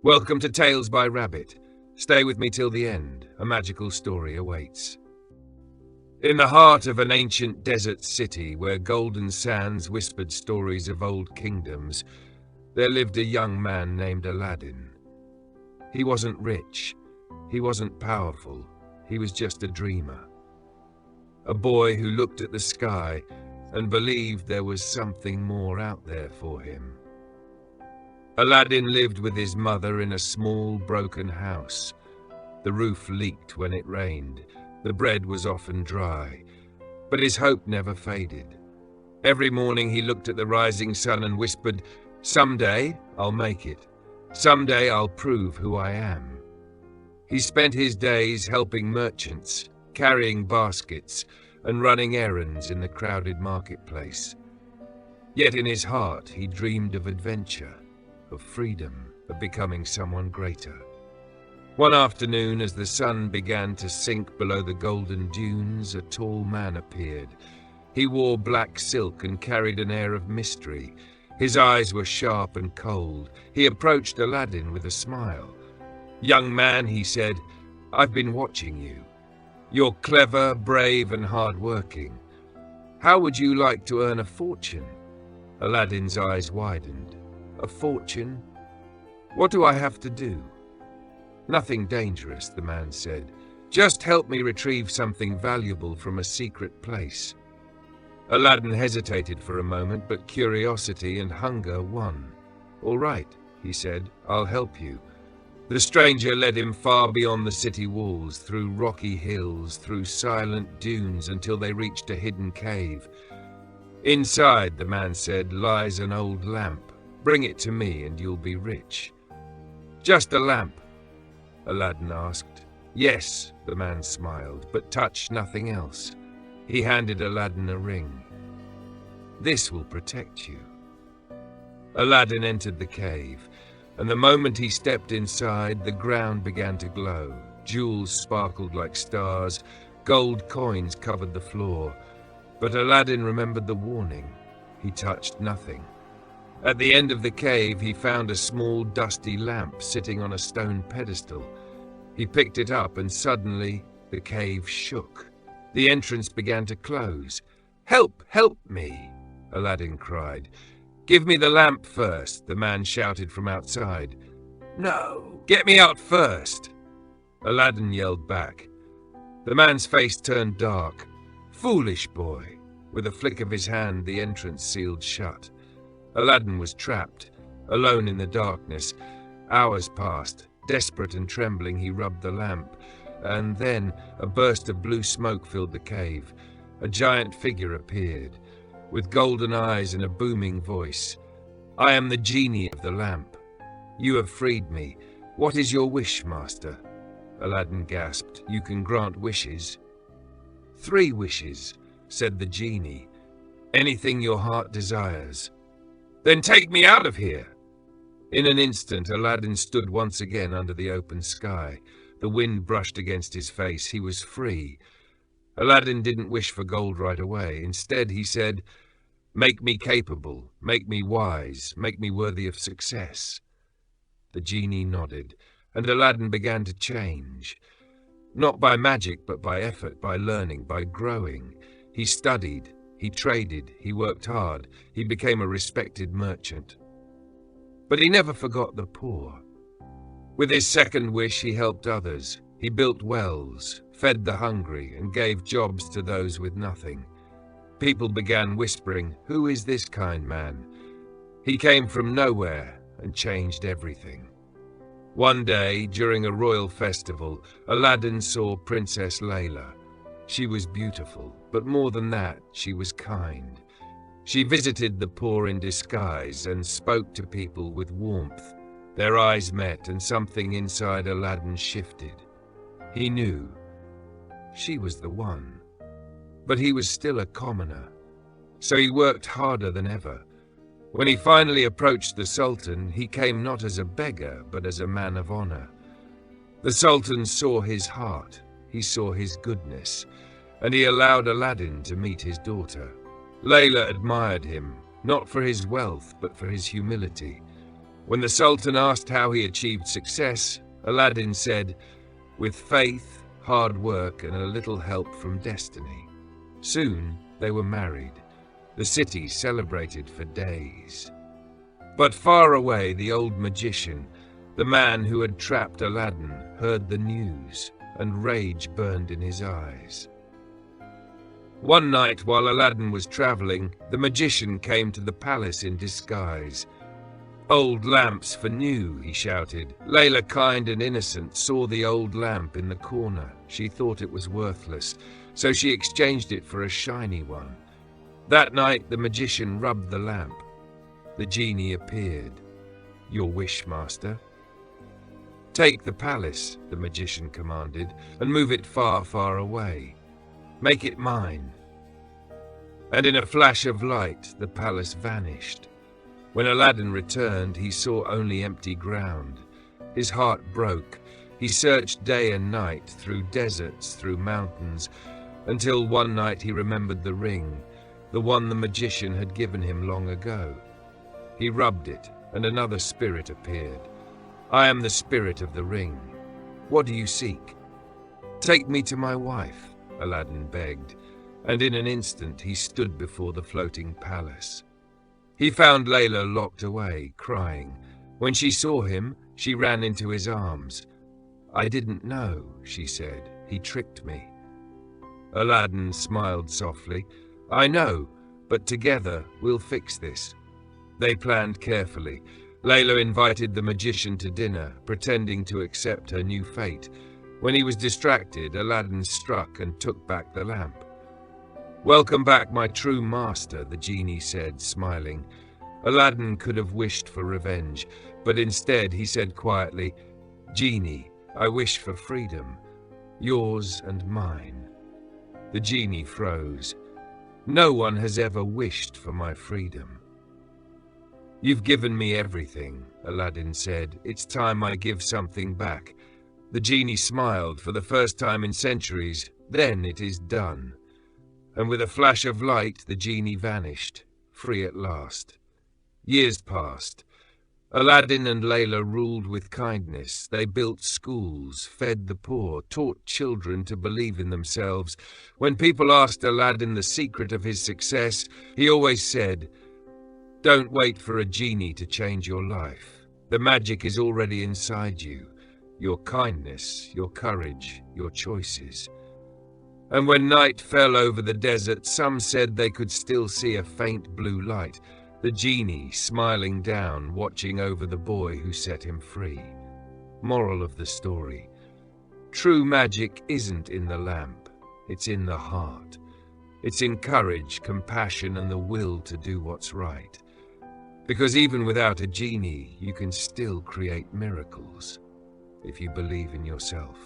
Welcome to Tales by Rabbit. Stay with me till the end. A magical story awaits. In the heart of an ancient desert city where golden sands whispered stories of old kingdoms, there lived a young man named Aladdin. He wasn't rich. He wasn't powerful. He was just a dreamer. A boy who looked at the sky and believed there was something more out there for him. Aladdin lived with his mother in a small, broken house. The roof leaked when it rained. The bread was often dry, but his hope never faded. Every morning he looked at the rising sun and whispered, "Someday I'll make it. Someday I'll prove who I am." He spent his days helping merchants, carrying baskets, and running errands in the crowded marketplace. Yet in his heart he dreamed of adventure, of freedom, of becoming someone greater. One afternoon, as the sun began to sink below the golden dunes, a tall man appeared. He wore black silk and carried an air of mystery. His eyes were sharp and cold. He approached Aladdin with a smile. "Young man," he said, "I've been watching you. You're clever, brave, and hard-working. How would you like to earn a fortune?" Aladdin's eyes widened. "A fortune? What do I have to do?" "Nothing dangerous," the man said. "Just help me retrieve something valuable from a secret place." Aladdin hesitated for a moment, but curiosity and hunger won. "All right," he said, "I'll help you." The stranger led him far beyond the city walls, through rocky hills, through silent dunes, until they reached a hidden cave. "Inside," the man said, "lies an old lamp. Bring it to me and you'll be rich." "Just a lamp?" Aladdin asked. "Yes," the man smiled, "but touch nothing else." He handed Aladdin a ring. "This will protect you." Aladdin entered the cave, and the moment he stepped inside, the ground began to glow. Jewels sparkled like stars, gold coins covered the floor. But Aladdin remembered the warning. He touched nothing. At the end of the cave, he found a small, dusty lamp sitting on a stone pedestal. He picked it up, and suddenly the cave shook. The entrance began to close. "Help! Help me!" Aladdin cried. "Give me the lamp first," the man shouted from outside. "No, get me out first!" Aladdin yelled back. The man's face turned dark. "Foolish boy!" With a flick of his hand, the entrance sealed shut. Aladdin was trapped, alone in the darkness. Hours passed. Desperate and trembling, he rubbed the lamp, and then a burst of blue smoke filled the cave. A giant figure appeared, with golden eyes and a booming voice. "I am the genie of the lamp. You have freed me. What is your wish, master?" Aladdin gasped. "You can grant wishes." "3 wishes," said the genie. "Anything your heart desires." "Then take me out of here!" In an instant, Aladdin stood once again under the open sky. The wind brushed against his face. He was free. Aladdin didn't wish for gold right away. Instead, he said, "Make me capable, make me wise, make me worthy of success." The genie nodded, and Aladdin began to change. Not by magic, but by effort, by learning, by growing. He studied. He traded, he worked hard, he became a respected merchant. But he never forgot the poor. With his second wish, he helped others. He built wells, fed the hungry, and gave jobs to those with nothing. People began whispering, "Who is this kind man?" He came from nowhere and changed everything. One day, during a royal festival, Aladdin saw Princess Layla. She was beautiful, but more than that, she was kind. She visited the poor in disguise and spoke to people with warmth. Their eyes met, and something inside Aladdin shifted. He knew she was the one. But he was still a commoner, so he worked harder than ever. When he finally approached the Sultan, he came not as a beggar, but as a man of honor. The Sultan saw his heart, he saw his goodness, and he allowed Aladdin to meet his daughter. Layla admired him, not for his wealth, but for his humility. When the Sultan asked how he achieved success, Aladdin said, "With faith, hard work, and a little help from destiny." Soon they were married. The city celebrated for days. But far away, the old magician, the man who had trapped Aladdin, heard the news, and rage burned in his eyes. One night, while Aladdin was traveling, the magician came to the palace in disguise. "Old lamps for new," he shouted. Layla, kind and innocent, saw the old lamp in the corner. She thought it was worthless, so she exchanged it for a shiny one. That night, the magician rubbed the lamp. The genie appeared. "Your wish, master." "Take the palace," the magician commanded, "and move it far, far away. Make it mine." And in a flash of light, the palace vanished. When Aladdin returned, he saw only empty ground. His heart broke. He searched day and night, through deserts, through mountains, until one night he remembered the ring, the one the magician had given him long ago. He rubbed it, and another spirit appeared. "I am the spirit of the ring. What do you seek?" "Take me to my wife," Aladdin begged, and in an instant he stood before the floating palace. He found Layla locked away, crying. When she saw him, she ran into his arms. "I didn't know," she said. "He tricked me." Aladdin smiled softly. "I know, but together we'll fix this." They planned carefully. Layla invited the magician to dinner, pretending to accept her new fate. When he was distracted, Aladdin struck and took back the lamp. "Welcome back, my true master," the genie said, smiling. Aladdin could have wished for revenge, but instead he said quietly, "Genie, I wish for freedom, yours and mine." The genie froze. "No one has ever wished for my freedom." "You've given me everything," Aladdin said. "It's time I give something back." The genie smiled for the first time in centuries. "Then it is done." And with a flash of light, the genie vanished, free at last. Years passed. Aladdin and Layla ruled with kindness. They built schools, fed the poor, taught children to believe in themselves. When people asked Aladdin the secret of his success, he always said, "Don't wait for a genie to change your life. The magic is already inside you. Your kindness, your courage, your choices." And when night fell over the desert, some said they could still see a faint blue light, the genie smiling down, watching over the boy who set him free. Moral of the story: true magic isn't in the lamp, it's in the heart. It's in courage, compassion, and the will to do what's right. Because even without a genie, you can still create miracles if you believe in yourself.